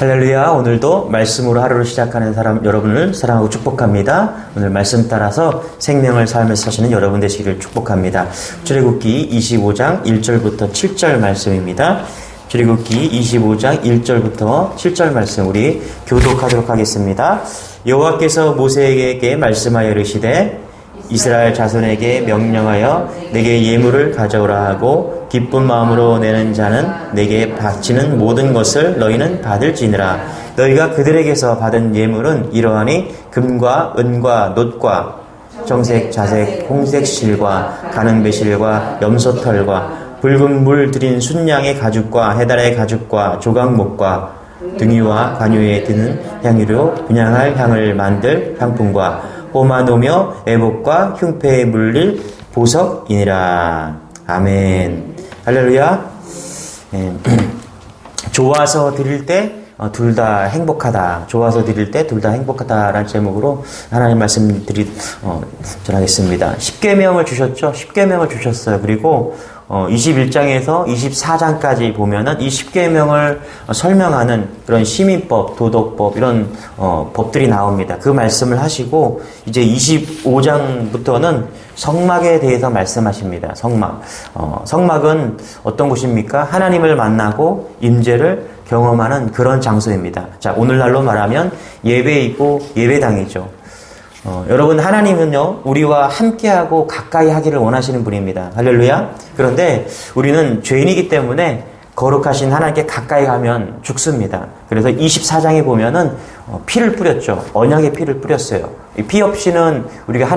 할렐루야. 오늘도 말씀으로 하루를 시작하는 사람 여러분을 사랑하고 축복합니다. 오늘 말씀 따라서 생명을 삶에서 사시는 여러분 되시기를 축복합니다. 출애굽기 25장 1절부터 7절 말씀입니다. 출애굽기 25장 1절부터 7절 말씀 우리 교독하도록 하겠습니다. 여호와께서 모세에게 말씀하여 이르시되 이스라엘 자손에게 명령하여 내게 예물을 가져오라 하고 기쁜 마음으로 내는 자는 내게 바치는 모든 것을 너희는 받을지니라. 너희가 그들에게서 받은 예물은 이러하니 금과 은과 놋과 정색, 자색, 홍색 실과 가는 배실과 염소털과 붉은 물 들인 순양의 가죽과 해달의 가죽과 조각목과 등유와 관유에 드는 향유로 분향할 향을 만들 향품과 호마노며 애복과 흉패에 물릴 보석이니라. 아멘. 할렐루야. 좋아서 드릴 때 둘 다 행복하다. 좋아서 드릴 때 둘 다 행복하다라는 제목으로 하나님 말씀 전하겠습니다. 10계명을 주셨죠. 10계명을 주셨어요. 그리고 21장에서 24장까지 보면은 이 10계명을 설명하는 그런 시민법, 도덕법 이런 법들이 나옵니다. 그 말씀을 하시고 이제 25장부터는 성막에 대해서 말씀하십니다. 성막. 성막은 어떤 곳입니까? 하나님을 만나고 임재를 경험하는 그런 장소입니다. 자, 오늘날로 말하면 예배이고 예배당이죠. 여러분, 하나님은요, 우리와 함께하고 가까이 하기를 원하시는 분입니다. 할렐루야. 그런데 우리는 죄인이기 때문에 거룩하신 하나님께 가까이 가면 죽습니다. 그래서 24장에 보면은 피를 뿌렸죠. 언약의 피를 뿌렸어요. 이 피 없이는 우리가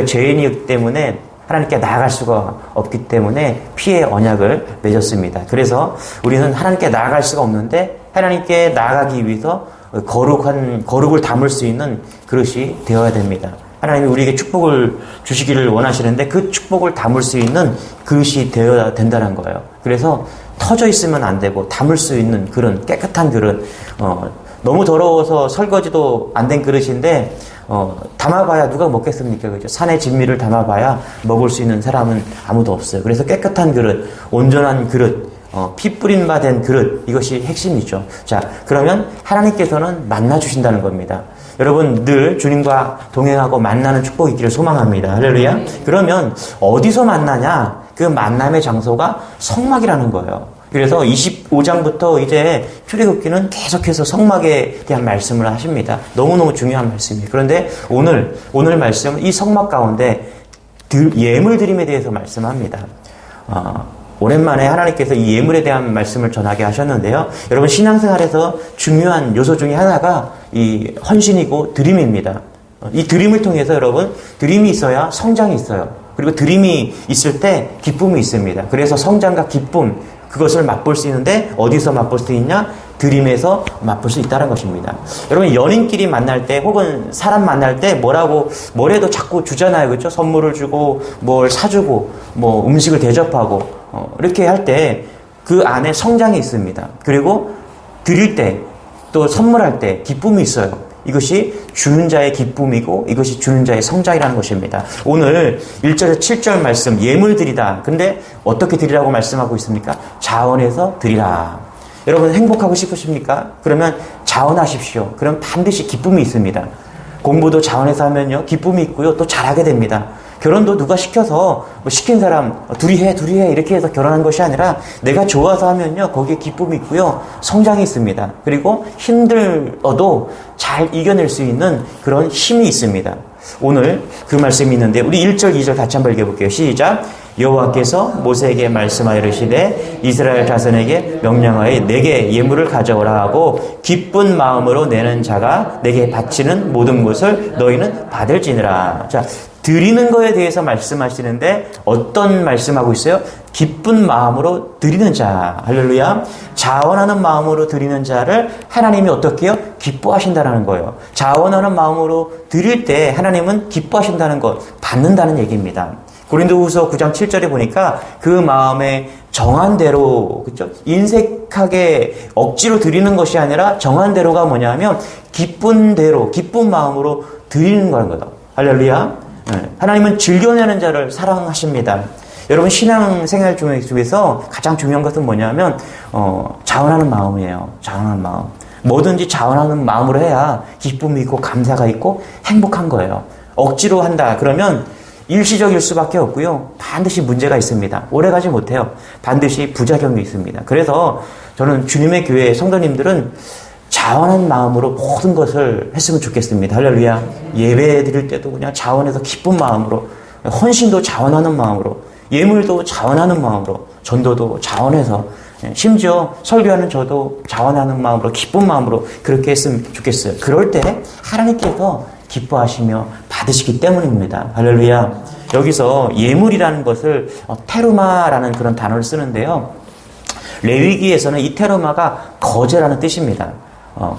죄인이기 때문에 하나님께 나아갈 수가 없기 때문에 피의 언약을 맺었습니다. 그래서 우리는 하나님께 나아갈 수가 없는데 하나님께 나아가기 위해서 거룩을 담을 수 있는 그릇이 되어야 됩니다. 하나님이 우리에게 축복을 주시기를 원하시는데 그 축복을 담을 수 있는 그릇이 되어야 된다는 거예요. 그래서 터져 있으면 안 되고 담을 수 있는 그런 깨끗한 그릇, 너무 더러워서 설거지도 안 된 그릇인데 담아봐야 누가 먹겠습니까? 그죠? 산의 진미를 담아봐야 먹을 수 있는 사람은 아무도 없어요. 그래서 깨끗한 그릇, 온전한 그릇, 피 뿌린 바 된 그릇, 이것이 핵심이죠. 자, 그러면 하나님께서는 만나주신다는 겁니다. 여러분, 늘 주님과 동행하고 만나는 축복이 있기를 소망합니다. 할렐루야. 그러면 어디서 만나냐? 그 만남의 장소가 성막이라는 거예요. 그래서 25장부터 이제 출애굽기는 계속해서 성막에 대한 말씀을 하십니다. 너무너무 중요한 말씀이에요. 그런데 오늘 말씀은 이 성막 가운데 예물 드림에 대해서 말씀합니다. 오랜만에 하나님께서 이 예물에 대한 말씀을 전하게 하셨는데요. 여러분, 신앙생활에서 중요한 요소 중에 하나가 이 헌신이고 드림입니다. 이 드림을 통해서 여러분, 드림이 있어야 성장이 있어요. 그리고 드림이 있을 때 기쁨이 있습니다. 그래서 성장과 기쁨, 그것을 맛볼 수 있는데 어디서 맛볼 수 있냐? 드림에서 맛볼 수 있다는 것입니다. 여러분, 연인끼리 만날 때 혹은 사람 만날 때 뭐래도 자꾸 주잖아요. 그렇죠? 선물을 주고 뭘 사주고 뭐 음식을 대접하고 이렇게 할 때 그 안에 성장이 있습니다. 그리고 드릴 때 또 선물할 때 기쁨이 있어요. 이것이 주는 자의 기쁨이고 이것이 주는 자의 성장이라는 것입니다. 오늘 1절에서 7절 말씀 예물 드리다. 근데 어떻게 드리라고 말씀하고 있습니까? 자원해서 드리라. 여러분, 행복하고 싶으십니까? 그러면 자원하십시오. 그럼 반드시 기쁨이 있습니다. 공부도 자원해서 하면요 기쁨이 있고요 또 잘하게 됩니다. 결혼도 누가 시켜서 시킨 사람 둘이 해 이렇게 해서 결혼한 것이 아니라 내가 좋아서 하면요 거기에 기쁨이 있고요 성장이 있습니다. 그리고 힘들어도 잘 이겨낼 수 있는 그런 힘이 있습니다. 오늘 그 말씀이 있는데 우리 1절 2절 같이 한번 읽어볼게요. 시작. 여호와께서 모세에게 말씀하여 이르시되 이스라엘 자손에게 명령하여 내게 예물을 가져오라 하고 기쁜 마음으로 내는 자가 내게 바치는 모든 것을 너희는 받을지니라. 자, 드리는 거에 대해서 말씀하시는데 어떤 말씀하고 있어요? 기쁜 마음으로 드리는 자. 할렐루야. 자원하는 마음으로 드리는 자를 하나님이 어떻게 해요? 기뻐하신다는 거예요. 자원하는 마음으로 드릴 때 하나님은 기뻐하신다는 것, 받는다는 얘기입니다. 고린도후서 9장 7절에 보니까 그 마음에 정한 대로, 그렇죠? 인색하게 억지로 드리는 것이 아니라 정한 대로가 뭐냐면 기쁜 대로, 기쁜 마음으로 드리는 거라는 거다. 할렐루야. 하나님은 즐겨내는 자를 사랑하십니다. 여러분 신앙생활 중에서 가장 중요한 것은 뭐냐면 자원하는 마음이에요. 자원하는 마음. 뭐든지 자원하는 마음으로 해야 기쁨이 있고 감사가 있고 행복한 거예요. 억지로 한다 그러면 일시적일 수밖에 없고요. 반드시 문제가 있습니다. 오래가지 못해요. 반드시 부작용이 있습니다. 그래서 저는 주님의 교회 성도님들은 자원한 마음으로 모든 것을 했으면 좋겠습니다. 할렐루야. 예배 드릴 때도 그냥 자원해서 기쁜 마음으로, 헌신도 자원하는 마음으로, 예물도 자원하는 마음으로, 전도도 자원해서, 심지어 설교하는 저도 자원하는 마음으로, 기쁜 마음으로 그렇게 했으면 좋겠어요. 그럴 때 하나님께서 기뻐하시며 받으시기 때문입니다. 할렐루야. 여기서 예물이라는 것을 테루마라는 그런 단어를 쓰는데요. 레위기에서는 이 테루마가 거제라는 뜻입니다.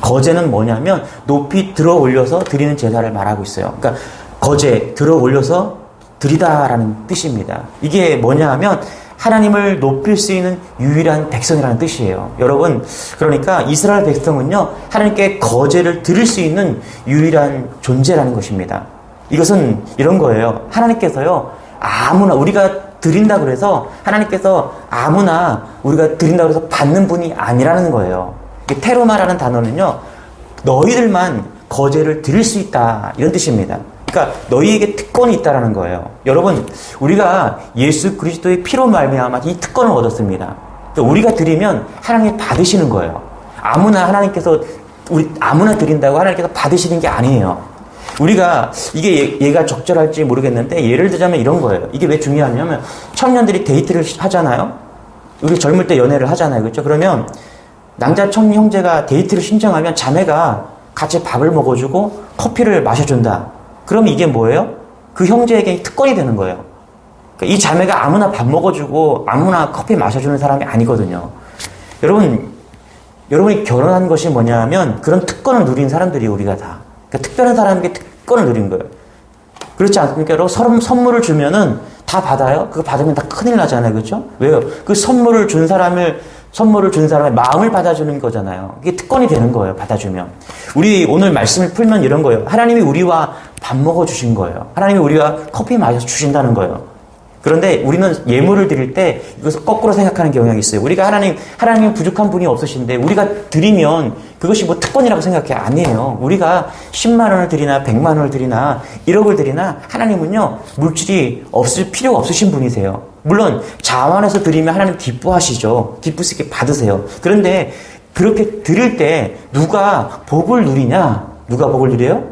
거제는 뭐냐면 높이 들어 올려서 드리는 제사를 말하고 있어요. 그러니까 거제, 들어 올려서 드리다라는 뜻입니다. 이게 뭐냐 하면 하나님을 높일 수 있는 유일한 백성이라는 뜻이에요. 여러분, 그러니까 이스라엘 백성은요, 하나님께 거제를 드릴 수 있는 유일한 존재라는 것입니다. 이것은 이런 거예요. 하나님께서요, 아무나, 우리가 드린다 그래서 하나님께서 아무나 우리가 드린다 그래서 받는 분이 아니라는 거예요. 테로마라는 단어는요, 너희들만 거제를 드릴 수 있다, 이런 뜻입니다. 그러니까 너희에게 특권이 있다라는 거예요. 여러분, 우리가 예수 그리스도의 피로 말미암아 이 특권을 얻었습니다. 우리가 드리면 하나님이 받으시는 거예요. 아무나 하나님께서 아무나 드린다고 하나님께서 받으시는 게 아니에요. 우리가 이게 얘가 적절할지 모르겠는데 예를 들자면 이런 거예요. 이게 왜 중요하냐면 청년들이 데이트를 하잖아요. 우리 젊을 때 연애를 하잖아요. 그렇죠? 그러면 남자 청년 형제가 데이트를 신청하면 자매가 같이 밥을 먹어주고 커피를 마셔준다. 그러면 이게 뭐예요? 그 형제에게 특권이 되는 거예요. 그러니까 이 자매가 아무나 밥 먹어주고 아무나 커피 마셔주는 사람이 아니거든요. 여러분이 결혼한 것이 뭐냐 하면 그런 특권을 누린 사람들이 우리가 다. 그러니까 특별한 사람에게 특권을 누린 거예요. 그렇지 않습니까? 여러분, 선물을 주면은 다 받아요? 그거 받으면 다 큰일 나잖아요. 그렇죠? 왜요? 그 선물을 준 사람의 마음을 받아주는 거잖아요. 이게 특권이 되는 거예요. 받아주면. 우리 오늘 말씀을 풀면 이런 거예요. 하나님이 우리와 밥 먹어주신 거예요. 하나님이 우리와 커피 마셔서 주신다는 거예요. 그런데 우리는 예물을 드릴 때 이것을 거꾸로 생각하는 경향이 있어요. 우리가 하나님이 부족한 분이 없으신데 우리가 드리면 그것이 뭐 특권이라고 생각해. 아니에요. 우리가 10만 원을 드리나 100만 원을 드리나 1억을 드리나 하나님은요, 물질이 없을 필요가 없으신 분이세요. 물론 자원해서 드리면 하나님 기뻐하시죠. 기쁘시게 받으세요. 그런데 그렇게 드릴 때 누가 복을 누리냐? 누가 복을 누려요?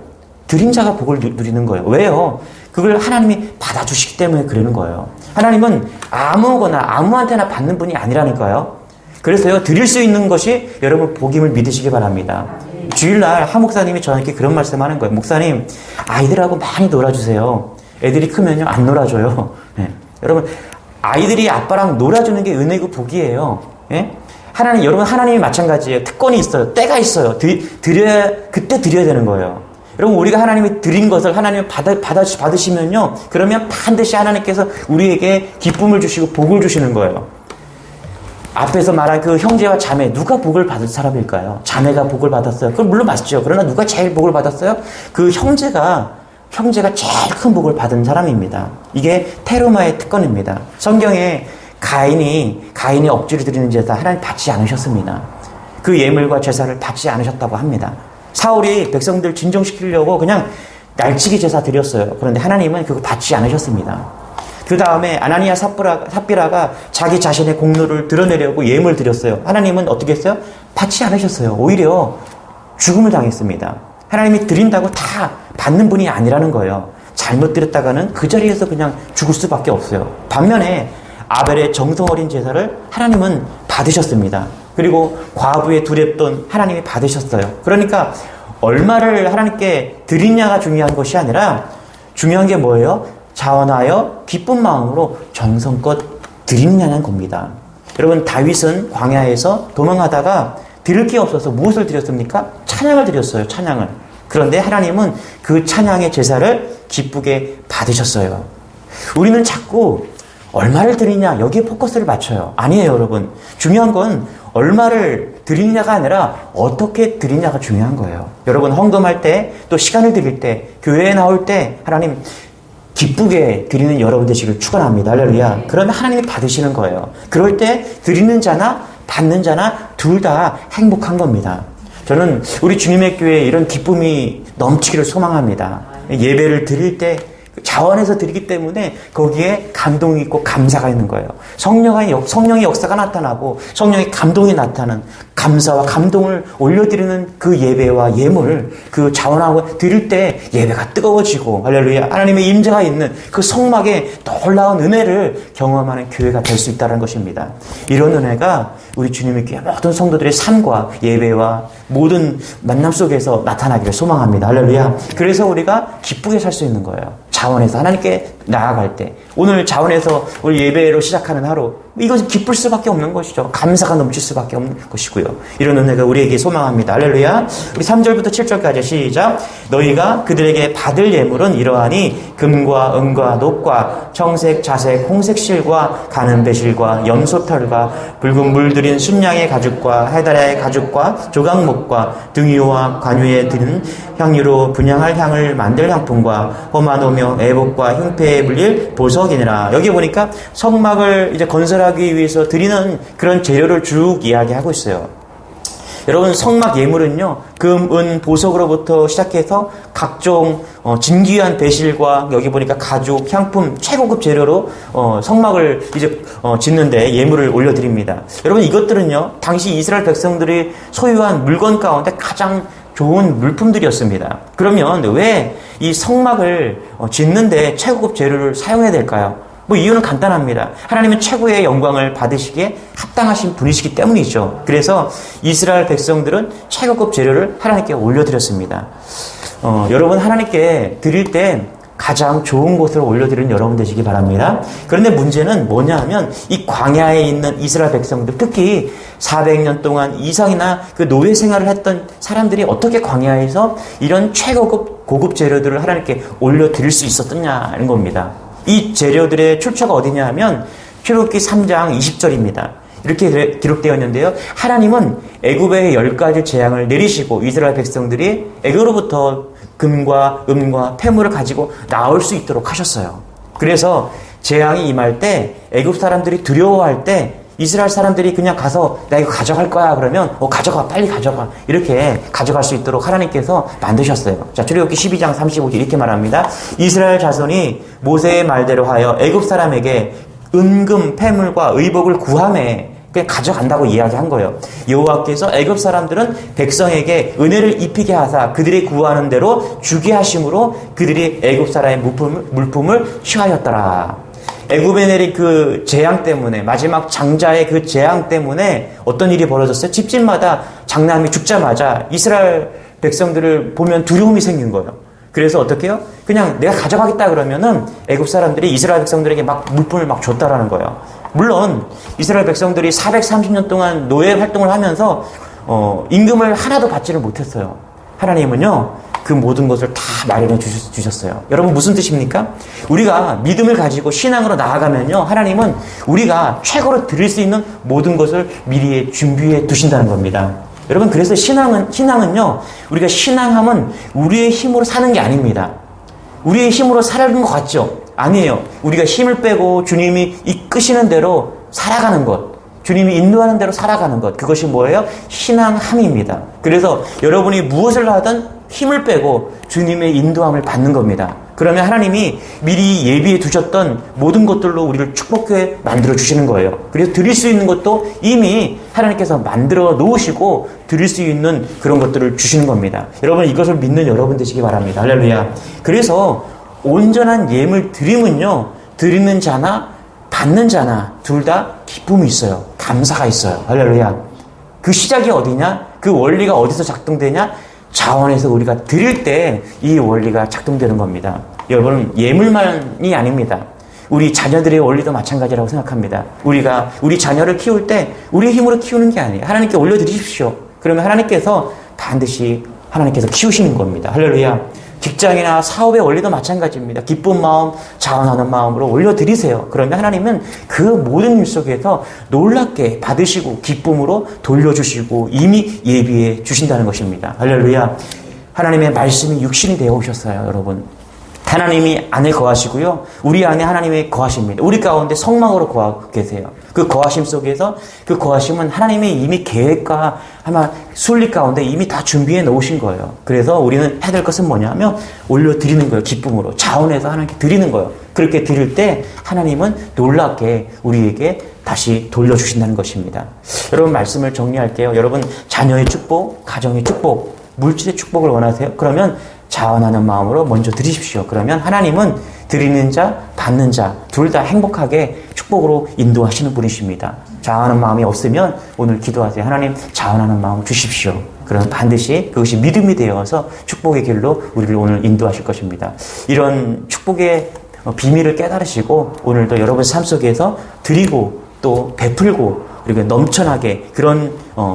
드린 자가 복을 누리는 거예요. 왜요? 그걸 하나님이 받아주시기 때문에 그러는 거예요. 하나님은 아무한테나 받는 분이 아니라니까요. 그래서요, 드릴 수 있는 것이 여러분 복임을 믿으시기 바랍니다. 주일날 하 목사님이 저한테 그런 말씀 하는 거예요. 목사님, 아이들하고 많이 놀아주세요. 애들이 크면요, 안 놀아줘요. 네. 여러분, 아이들이 아빠랑 놀아주는 게 은혜고 복이에요. 예? 여러분, 하나님이 마찬가지예요. 특권이 있어요. 때가 있어요. 그때 드려야 되는 거예요. 여러분, 우리가 하나님이 드린 것을 하나님이 받으시면요, 그러면 반드시 하나님께서 우리에게 기쁨을 주시고 복을 주시는 거예요. 앞에서 말한 그 형제와 자매, 누가 복을 받을 사람일까요? 자매가 복을 받았어요. 그건 물론 맞죠. 그러나 누가 제일 복을 받았어요? 그 형제가 제일 큰 복을 받은 사람입니다. 이게 테루마의 특권입니다. 성경에 가인이 억지로 드리는 제사 하나님 받지 않으셨습니다. 그 예물과 제사를 받지 않으셨다고 합니다. 사울이 백성들 진정시키려고 그냥 날치기 제사 드렸어요. 그런데 하나님은 그거 받지 않으셨습니다. 그 다음에 아나니아 삽비라가 자기 자신의 공로를 드러내려고 예물 드렸어요. 하나님은 어떻게 했어요? 받지 않으셨어요. 오히려 죽음을 당했습니다. 하나님이 드린다고 다 받는 분이 아니라는 거예요. 잘못 드렸다가는 그 자리에서 그냥 죽을 수밖에 없어요. 반면에 아벨의 정성 어린 제사를 하나님은 받으셨습니다. 그리고 과부의 두렵돈 하나님이 받으셨어요. 그러니까 얼마를 하나님께 드리냐가 중요한 것이 아니라 중요한 게 뭐예요? 자원하여 기쁜 마음으로 정성껏 드리느냐는 겁니다. 여러분, 다윗은 광야에서 도망하다가 드릴 게 없어서 무엇을 드렸습니까? 찬양을 드렸어요. 찬양을. 그런데 하나님은 그 찬양의 제사를 기쁘게 받으셨어요. 우리는 자꾸 얼마를 드리냐 여기에 포커스를 맞춰요. 아니에요, 여러분. 중요한 건 얼마를 드리냐가 아니라 어떻게 드리냐가 중요한 거예요. 여러분, 헌금할 때 또 시간을 드릴 때 교회에 나올 때 하나님 기쁘게 드리는 여러분 되시길 축원합니다. 할렐루야. 그러면 하나님이 받으시는 거예요. 그럴 때 드리는 자나 받는 자나 둘 다 행복한 겁니다. 저는 우리 주님의 교회에 이런 기쁨이 넘치기를 소망합니다. 예배를 드릴 때 자원해서 드리기 때문에 거기에 감동이 있고 감사가 있는 거예요. 성령의 역사가 나타나고 성령의 감동이 나타나는 감사와 감동을 올려드리는 그 예배와 예물, 그 자원하고 드릴 때 예배가 뜨거워지고 할렐루야, 하나님의 임재가 있는 그 성막에 놀라운 은혜를 경험하는 교회가 될 수 있다는 것입니다. 이런 은혜가 우리 주님의 교회 모든 성도들의 삶과 예배와 모든 만남 속에서 나타나기를 소망합니다. 할렐루야. 그래서 우리가 기쁘게 살 수 있는 거예요. 자원해서 하나님께 나아갈 때, 오늘 자원해서 우리 예배로 시작하는 하루, 이것은 기쁠 수밖에 없는 것이죠. 감사가 넘칠 수밖에 없는 것이고요. 이런 은혜가 우리에게 소망합니다. 할렐루야. 우리 3절부터 7절까지 시작. 너희가 그들에게 받을 예물은 이러하니 금과 은과 녹과 청색, 자색, 홍색 실과 가는 배실과 염소털과 붉은 물들인 순양의 가죽과 해달의 가죽과 조각목과 등유와 관유에 드는 향유로 분향할 향을 만들 향품과 험한오며 애복과 흉패에 물릴 보석이니라. 여기 보니까 성막을 이제 건설하기 위해서 드리는 그런 재료를 쭉 이야기하고 있어요. 여러분, 성막 예물은요, 금, 은, 보석으로부터 시작해서 각종 진귀한 배실과 여기 보니까 가죽, 향품, 최고급 재료로 성막을 이제 짓는데 예물을 올려드립니다. 여러분, 이것들은요, 당시 이스라엘 백성들이 소유한 물건 가운데 가장 좋은 물품들이었습니다. 그러면 왜 이 성막을 짓는데 최고급 재료를 사용해야 될까요? 이유는 간단합니다. 하나님은 최고의 영광을 받으시기에 합당하신 분이시기 때문이죠. 그래서 이스라엘 백성들은 최고급 재료를 하나님께 올려드렸습니다. 여러분, 하나님께 드릴 때 가장 좋은 곳으로 올려드리는 여러분 되시기 바랍니다. 그런데 문제는 뭐냐 하면 이 광야에 있는 이스라엘 백성들, 특히 400년 동안 이상이나 그 노예 생활을 했던 사람들이 어떻게 광야에서 이런 최고급 고급 재료들을 하나님께 올려드릴 수 있었느냐는 겁니다. 이 재료들의 출처가 어디냐 하면 출애굽기 3장 20절입니다. 이렇게 기록되어 있는데요. 하나님은 애굽의 10가지 재앙을 내리시고 이스라엘 백성들이 애굽으로부터 금과 은과 폐물을 가지고 나올 수 있도록 하셨어요. 그래서 재앙이 임할 때 애굽 사람들이 두려워할 때 이스라엘 사람들이 그냥 가서 나 이거 가져갈 거야 그러면 가져가, 빨리 가져가, 이렇게 가져갈 수 있도록 하나님께서 만드셨어요. 자, 출애굽기 12장 35절 이렇게 말합니다. 이스라엘 자손이 모세의 말대로 하여 애굽 사람에게 은금 폐물과 의복을 구하매 그냥 가져간다고 이야기한 거예요. 여호와께서 애굽 사람들은 백성에게 은혜를 입히게 하사 그들이 구하는 대로 주게 하심으로 그들이 애굽 사람의 물품을 취하였더라. 애굽에 내린 그 재앙 때문에, 마지막 장자의 그 재앙 때문에 어떤 일이 벌어졌어요? 집집마다 장남이 죽자마자 이스라엘 백성들을 보면 두려움이 생긴 거예요. 그래서 어떻게 해요? 그냥 내가 가져가겠다 그러면은 애굽 사람들이 이스라엘 백성들에게 막 물품을 막 줬다라는 거예요. 물론 이스라엘 백성들이 430년 동안 노예 활동을 하면서 임금을 하나도 받지를 못했어요. 하나님은요, 그 모든 것을 다 마련해 주셨어요. 여러분, 무슨 뜻입니까? 우리가 믿음을 가지고 신앙으로 나아가면요, 하나님은 우리가 최고로 드릴 수 있는 모든 것을 미리 준비해 두신다는 겁니다. 여러분, 그래서 신앙은요, 우리가 신앙하면 우리의 힘으로 사는 게 아닙니다. 우리의 힘으로 살아가는 것 같죠? 아니에요. 우리가 힘을 빼고 주님이 이끄시는 대로 살아가는 것, 주님이 인도하는 대로 살아가는 것, 그것이 뭐예요? 신앙함입니다. 그래서 여러분이 무엇을 하든 힘을 빼고 주님의 인도함을 받는 겁니다. 그러면 하나님이 미리 예비해 두셨던 모든 것들로 우리를 축복해 만들어 주시는 거예요. 그래서 드릴 수 있는 것도 이미 하나님께서 만들어 놓으시고 드릴 수 있는 그런 것들을 주시는 겁니다. 여러분, 이것을 믿는 여러분 되시기 바랍니다. 할렐루야. 그래서 온전한 예물 드림은요, 드리는 자나 받는 자나 둘 다 기쁨이 있어요. 감사가 있어요. 할렐루야. 그 시작이 어디냐? 그 원리가 어디서 작동되냐? 자원해서 우리가 드릴 때 이 원리가 작동되는 겁니다. 여러분, 예물만이 아닙니다. 우리 자녀들의 원리도 마찬가지라고 생각합니다. 우리가 우리 자녀를 키울 때 우리의 힘으로 키우는 게 아니에요. 하나님께 올려드리십시오. 그러면 하나님께서 반드시 하나님께서 키우시는 겁니다. 할렐루야. 직장이나 사업의 원리도 마찬가지입니다. 기쁜 마음, 자원하는 마음으로 올려드리세요. 그러면 하나님은 그 모든 일 속에서 놀랍게 받으시고 기쁨으로 돌려주시고 이미 예비해 주신다는 것입니다. 할렐루야. 하나님의 말씀이 육신이 되어 오셨어요, 여러분. 하나님이 안에 거하시고요. 우리 안에 하나님이 거하십니다. 우리 가운데 성막으로 거하고 계세요. 그 거하심 속에서 그 거하심은 하나님의 이미 계획과 아마 순리 가운데 이미 다 준비해 놓으신 거예요. 그래서 우리는 해야 될 것은 뭐냐면 올려드리는 거예요. 기쁨으로. 자원해서 하나님께 드리는 거예요. 그렇게 드릴 때 하나님은 놀랍게 우리에게 다시 돌려주신다는 것입니다. 여러분 말씀을 정리할게요. 여러분 자녀의 축복, 가정의 축복, 물질의 축복을 원하세요? 그러면 자원하는 마음으로 먼저 드리십시오. 그러면 하나님은 드리는 자, 받는 자 둘 다 행복하게 축복으로 인도하시는 분이십니다. 자원하는 마음이 없으면 오늘 기도하세요. 하나님 자원하는 마음 주십시오. 그럼 반드시 그것이 믿음이 되어서 축복의 길로 우리를 오늘 인도하실 것입니다. 이런 축복의 비밀을 깨달으시고 오늘도 여러분 삶 속에서 드리고 또 베풀고 그리고 넘쳐나게 그런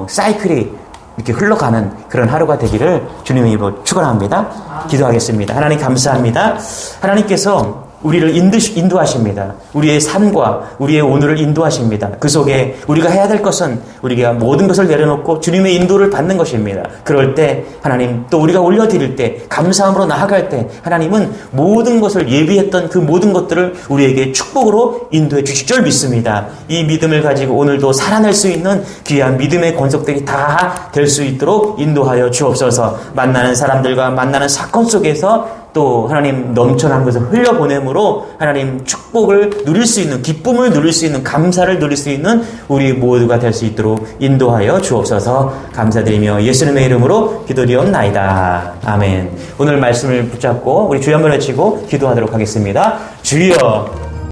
사이클이 이렇게 흘러가는 그런 하루가 되기를 주님의 이름으로 축원합니다. 기도하겠습니다. 하나님 감사합니다. 하나님께서 우리를 인도하십니다. 우리의 삶과 우리의 오늘을 인도하십니다. 그 속에 우리가 해야 될 것은 우리가 모든 것을 내려놓고 주님의 인도를 받는 것입니다. 그럴 때 하나님 또 우리가 올려드릴 때 감사함으로 나아갈 때 하나님은 모든 것을 예비했던 그 모든 것들을 우리에게 축복으로 인도해 주실 줄 믿습니다. 이 믿음을 가지고 오늘도 살아낼 수 있는 귀한 믿음의 권속들이 다 될 수 있도록 인도하여 주옵소서. 만나는 사람들과 만나는 사건 속에서 또 하나님 넘쳐난 것을 흘려보내므로 하나님 축복을 누릴 수 있는 기쁨을 누릴 수 있는 감사를 누릴 수 있는 우리 모두가 될 수 있도록 인도하여 주옵소서. 감사드리며 예수님의 이름으로 기도드리옵나이다. 아멘. 오늘 말씀을 붙잡고 우리 주여 한번 외치고 기도하도록 하겠습니다. 주여